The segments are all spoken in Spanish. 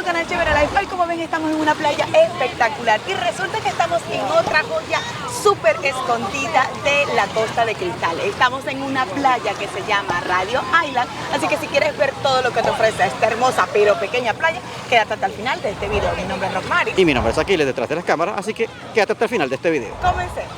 canal Chévere Life. Hoy, como ven, estamos en una playa espectacular y resulta que estamos en otra joya súper escondida de la Costa de Cristal. Estamos en una playa que se llama Radio Island, así que si quieres ver todo lo que te ofrece esta hermosa pero pequeña playa, quédate hasta el final de este video. Mi nombre es Rosmary. Y mi nombre es Aquiles, detrás de las cámaras, así que quédate hasta el final de este video. Comencemos.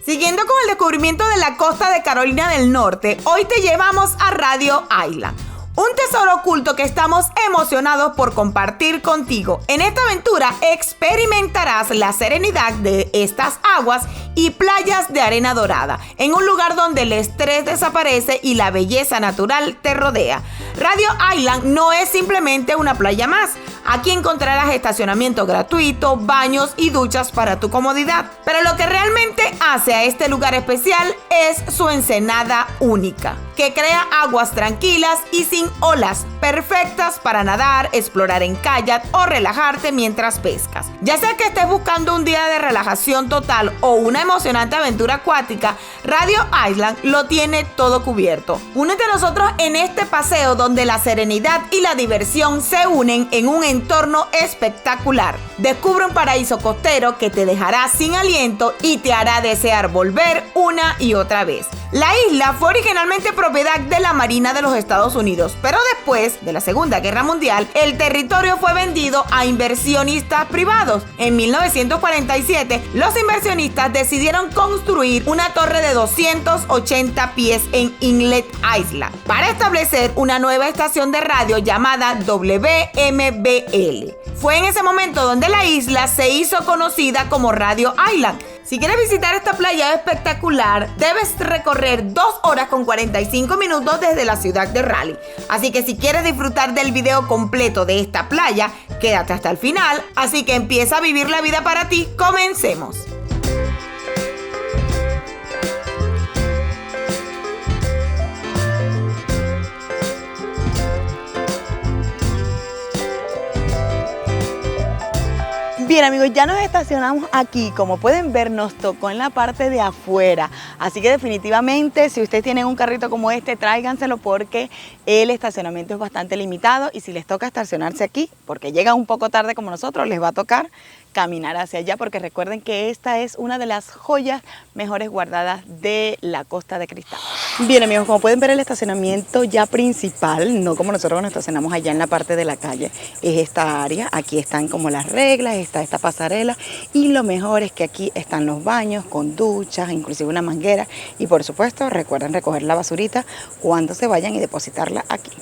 Siguiendo con el descubrimiento de la costa de Carolina del Norte, hoy te llevamos a Radio Island, un tesoro oculto que estamos emocionados por compartir contigo. En esta aventura experimentarás la serenidad de estas aguas y playas de arena dorada, en un lugar donde el estrés desaparece y la belleza natural te rodea. Radio Island no es simplemente una playa más. Aquí encontrarás estacionamiento gratuito, baños y duchas para tu comodidad. Pero lo que realmente hace a este lugar especial es su ensenada única, que crea aguas tranquilas y sin olas, perfectas para nadar, explorar en kayak o relajarte mientras pescas. Ya sea que estés buscando un día de relajación total o una emocionante aventura acuática, Radio Island lo tiene todo cubierto. Únete a nosotros en este paseo donde la serenidad y la diversión se unen en un entorno espectacular. Descubre un paraíso costero que te dejará sin aliento y te hará desear volver una y otra vez. La isla fue originalmente propiedad de la Marina de los Estados Unidos, pero después de la Segunda Guerra Mundial, el territorio fue vendido a inversionistas privados. En 1947, los inversionistas decidieron construir una torre de 280 pies en Inlet Island para establecer una nueva estación de radio llamada WMBL. Fue en ese momento donde la isla se hizo conocida como Radio Island. Si quieres visitar esta playa espectacular, debes recorrer 2 horas con 45 minutos desde la ciudad de Raleigh. Así que si quieres disfrutar del video completo de esta playa, quédate hasta el final. Así que empieza a vivir la vida para ti. Comencemos. Bien, amigos, ya nos estacionamos aquí. Como pueden ver, nos tocó en la parte de afuera. Así que definitivamente, si ustedes tienen un carrito como este, tráiganselo porque el estacionamiento es bastante limitado. Y si les toca estacionarse aquí, porque llegan un poco tarde como nosotros, les va a tocar caminar hacia allá, porque recuerden que esta es una de las joyas mejores guardadas de la Costa de Cristal. Bien, amigos, como pueden ver, el estacionamiento ya principal, no como nosotros nos estacionamos allá en la parte de la calle, es esta área. Aquí están como las reglas, está esta pasarela y lo mejor es que aquí están los baños con duchas, inclusive una manguera y por supuesto recuerden recoger la basurita cuando se vayan y depositarla aquí.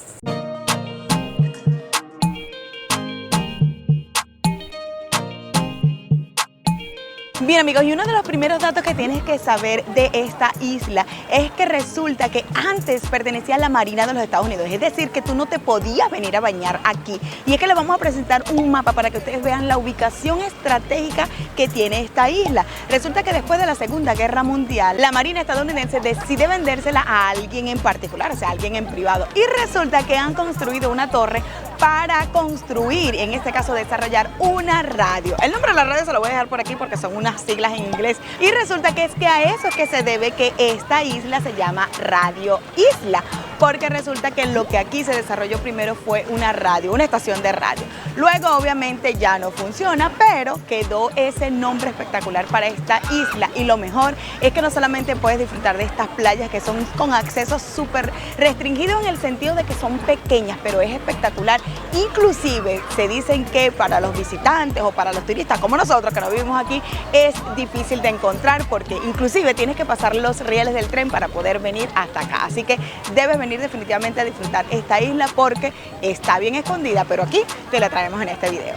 Bien, amigos, y uno de los primeros datos que tienes que saber de esta isla es que resulta que antes pertenecía a la Marina de los Estados Unidos, es decir, que tú no te podías venir a bañar aquí. Y es que les vamos a presentar un mapa para que ustedes vean la ubicación estratégica que tiene esta isla. Resulta que después de la Segunda Guerra Mundial, la Marina estadounidense decide vendérsela a alguien en particular, o sea, a alguien en privado. Y resulta que han construido una torre para construir, en este caso desarrollar una radio. El nombre de la radio se lo voy a dejar por aquí porque son unas siglas en inglés. Y resulta que es que a eso es que se debe que esta isla se llama Radio Isla, porque resulta que lo que aquí se desarrolló primero fue una radio, una estación de radio. Luego obviamente ya no funciona, pero quedó ese nombre espectacular para esta isla. Y lo mejor es que no solamente puedes disfrutar de estas playas que son con acceso súper restringido en el sentido de que son pequeñas, pero es espectacular. Inclusive se dicen que para los visitantes o para los turistas como nosotros que no vivimos aquí es difícil de encontrar porque inclusive tienes que pasar los rieles del tren para poder venir hasta acá. Así que debes venir definitivamente a disfrutar esta isla porque está bien escondida, pero aquí te la traemos en este video.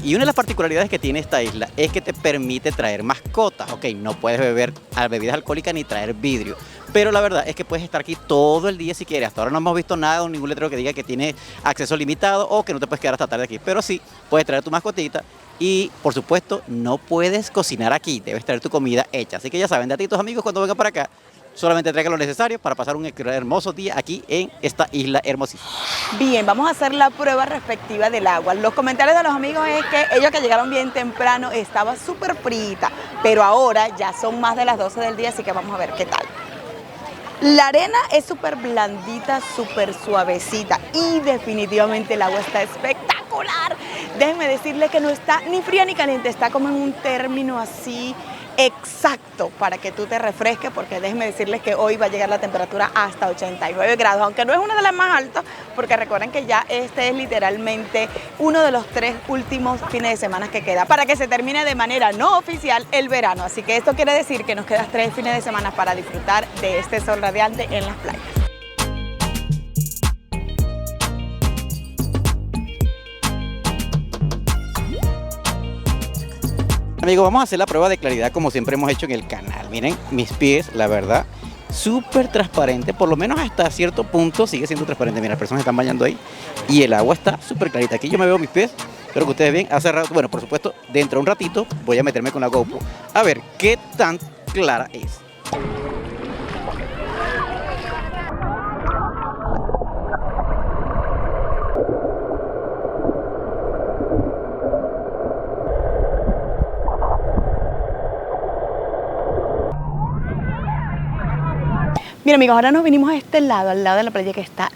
Y una de las particularidades que tiene esta isla es que te permite traer mascotas. Ok, no puedes beber bebidas alcohólicas ni traer vidrio, pero la verdad es que puedes estar aquí todo el día si quieres. Hasta ahora no hemos visto nada, ningún letrero que diga que tiene acceso limitado o que no te puedes quedar hasta tarde aquí, pero sí puedes traer tu mascotita. Y por supuesto no puedes cocinar aquí, debes traer tu comida hecha. Así que ya saben, de a ti tus amigos cuando vengan para acá, solamente traigan lo necesario para pasar un hermoso día aquí en esta isla hermosísima. Bien, vamos a hacer la prueba respectiva del agua. Los comentarios de los amigos es que ellos que llegaron bien temprano estaba súper frita, pero ahora ya son más de las 12 del día, así que vamos a ver qué tal. La arena es súper blandita, súper suavecita y definitivamente el agua está espectacular. Déjenme decirle que no está ni fría ni caliente, está como en un término así exacto para que tú te refresques, porque déjenme decirles que hoy va a llegar la temperatura hasta 89 grados, aunque no es una de las más altas, porque recuerden que ya este es literalmente uno de los 3 últimos fines de semana que queda para que se termine de manera no oficial el verano. Así que esto quiere decir que nos quedan 3 fines de semana para disfrutar de este sol radiante en las playas. Amigos, vamos a hacer la prueba de claridad como siempre hemos hecho en el canal. Miren, mis pies, la verdad, súper transparente, por lo menos hasta cierto punto sigue siendo transparente. Mira, las personas están bañando ahí y el agua está súper clarita. Aquí yo me veo mis pies, espero que ustedes vean. Hace rato, bueno, por supuesto, dentro de un ratito voy a meterme con la GoPro a ver qué tan clara es. Mira amigos, ahora nos vinimos a este lado, al lado de la playa que está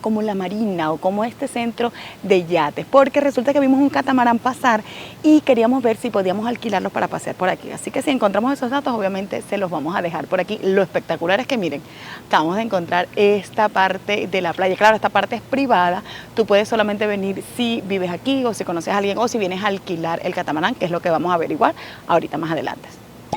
como la marina o como este centro de yates, porque resulta que vimos un catamarán pasar y queríamos ver si podíamos alquilarlos para pasear por aquí. Así que si encontramos esos datos, obviamente se los vamos a dejar por aquí. Lo espectacular es que miren, acabamos de encontrar esta parte de la playa. Claro, esta parte es privada, tú puedes solamente venir si vives aquí o si conoces a alguien o si vienes a alquilar el catamarán, que es lo que vamos a averiguar ahorita más adelante.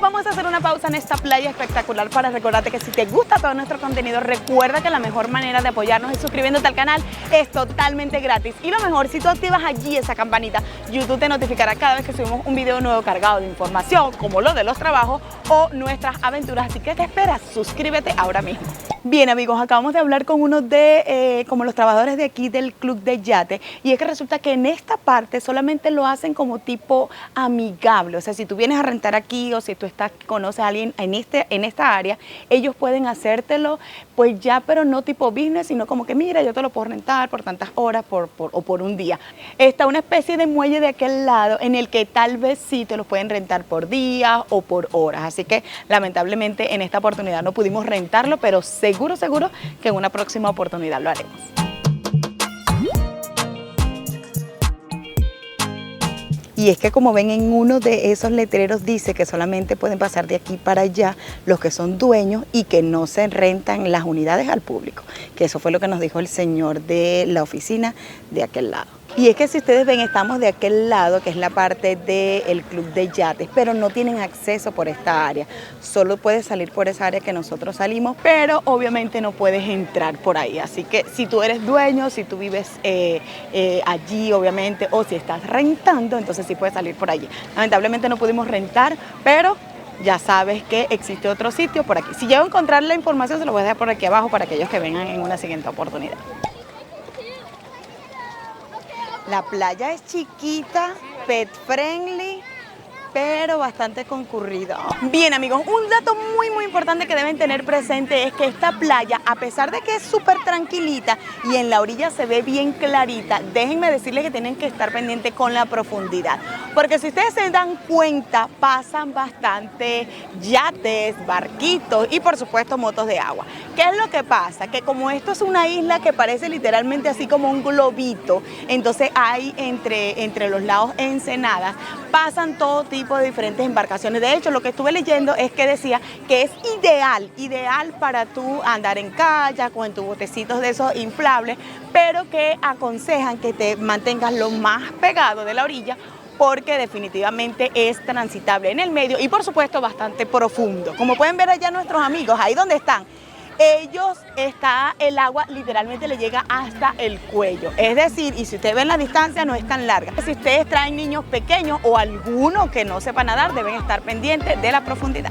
Vamos a hacer una pausa en esta playa espectacular para recordarte que si te gusta todo nuestro contenido, recuerda que la mejor manera de apoyarnos es suscribiéndote al canal, es totalmente gratis. Y lo mejor, si tú activas allí esa campanita, YouTube te notificará cada vez que subimos un video nuevo cargado de información, como lo de los trabajos o nuestras aventuras. Así que te esperas, suscríbete ahora mismo. Bien amigos, acabamos de hablar con uno de como los trabajadores de aquí del club de yate, y es que resulta que en esta parte solamente lo hacen como tipo amigable. O sea, si tú vienes a rentar aquí o si tú conoces a alguien en esta área, ellos pueden hacértelo pues ya, pero no tipo business, sino como que mira, yo te lo puedo rentar por tantas horas o por un día. Está una especie de muelle de aquel lado en el que tal vez sí te los pueden rentar por días o por horas. Así que lamentablemente en esta oportunidad no pudimos rentarlo, pero seguro que en una próxima oportunidad lo haremos. Y es que como ven en uno de esos letreros dice que solamente pueden pasar de aquí para allá los que son dueños y que no se rentan las unidades al público, que eso fue lo que nos dijo el señor de la oficina de aquel lado. Y es que si ustedes ven, estamos de aquel lado, que es la parte del club de yates, pero no tienen acceso por esta área. Solo puedes salir por esa área que nosotros salimos, pero obviamente no puedes entrar por ahí. Así que si tú eres dueño, si tú vives allí, obviamente, o si estás rentando, entonces sí puedes salir por allí. Lamentablemente no pudimos rentar, pero ya sabes que existe otro sitio por aquí. Si llego a encontrar la información, se lo voy a dejar por aquí abajo para aquellos que vengan en una siguiente oportunidad. La playa es chiquita, pet friendly, pero bastante concurrida. Bien amigos, un dato muy importante que deben tener presente es que esta playa, a pesar de que es súper tranquilita y en la orilla se ve bien clarita, déjenme decirles que tienen que estar pendientes con la profundidad, porque si ustedes se dan cuenta, pasan bastante yates, barquitos y por supuesto motos de agua. ¿Qué es lo que pasa? Que como esto es una isla que parece literalmente así como un globito, entonces hay entre los lados ensenadas, pasan todo tipo de diferentes embarcaciones. De hecho, lo que estuve leyendo es que decía que es ideal para tú andar en kayak o en tus botecitos de esos inflables, pero que aconsejan que te mantengas lo más pegado de la orilla, porque definitivamente es transitable en el medio y por supuesto bastante profundo. Como pueden ver allá nuestros amigos, ahí donde están, el agua literalmente le llega hasta el cuello. Es decir, y si ustedes ven la distancia, no es tan larga. Si ustedes traen niños pequeños o alguno que no sepa nadar, deben estar pendientes de la profundidad.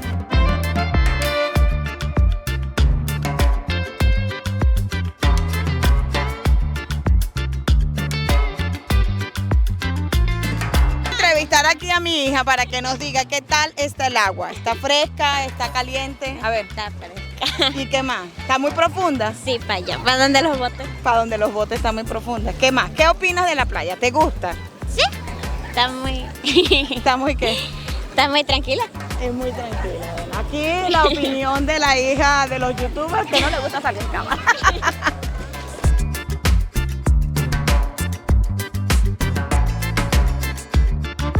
Entrevistar aquí a mi hija para que nos diga qué tal está el agua. ¿Está fresca? ¿Está caliente? A ver. Está fresca. ¿Y qué más? ¿Está muy profunda? Sí, para allá. ¿Para donde los botes? Para donde los botes está muy profunda. ¿Qué más? ¿Qué opinas de la playa? ¿Te gusta? Sí. Está muy... ¿Está muy qué? Está muy tranquila. Es muy tranquila, ¿verdad? aquí la opinión de la hija de los youtubers que no le gusta salir en cámara.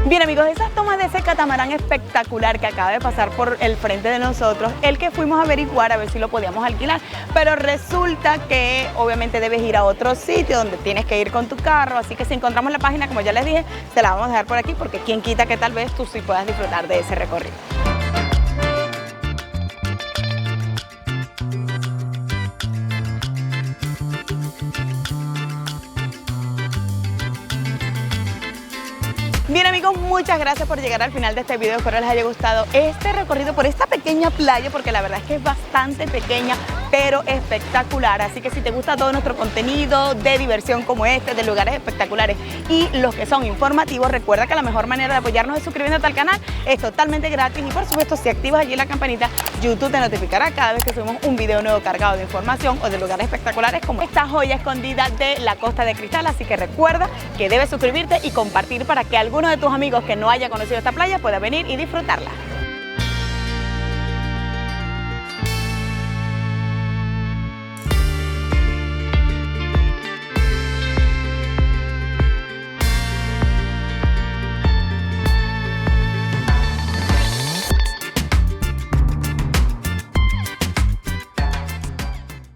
Bien amigos, esas tomas de ese catamarán espectacular que acaba de pasar por el frente de nosotros, el que fuimos a averiguar a ver si lo podíamos alquilar, pero resulta que obviamente debes ir a otro sitio donde tienes que ir con tu carro, así que si encontramos la página, como ya les dije, se la vamos a dejar por aquí porque quién quita que tal vez tú sí puedas disfrutar de ese recorrido. Bien amigos, muchas gracias por llegar al final de este video, espero les haya gustado este recorrido por esta pequeña playa, porque la verdad es que es bastante pequeña, pero espectacular, así que si te gusta todo nuestro contenido de diversión como este, de lugares espectaculares y los que son informativos, recuerda que la mejor manera de apoyarnos es suscribiéndote al canal, es totalmente gratis y por supuesto si activas allí la campanita, YouTube te notificará cada vez que subimos un video nuevo cargado de información o de lugares espectaculares como esta joya escondida de la Costa de Cristal, así que recuerda que debes suscribirte y compartir para que alguno de tus amigos que no haya conocido esta playa pueda venir y disfrutarla.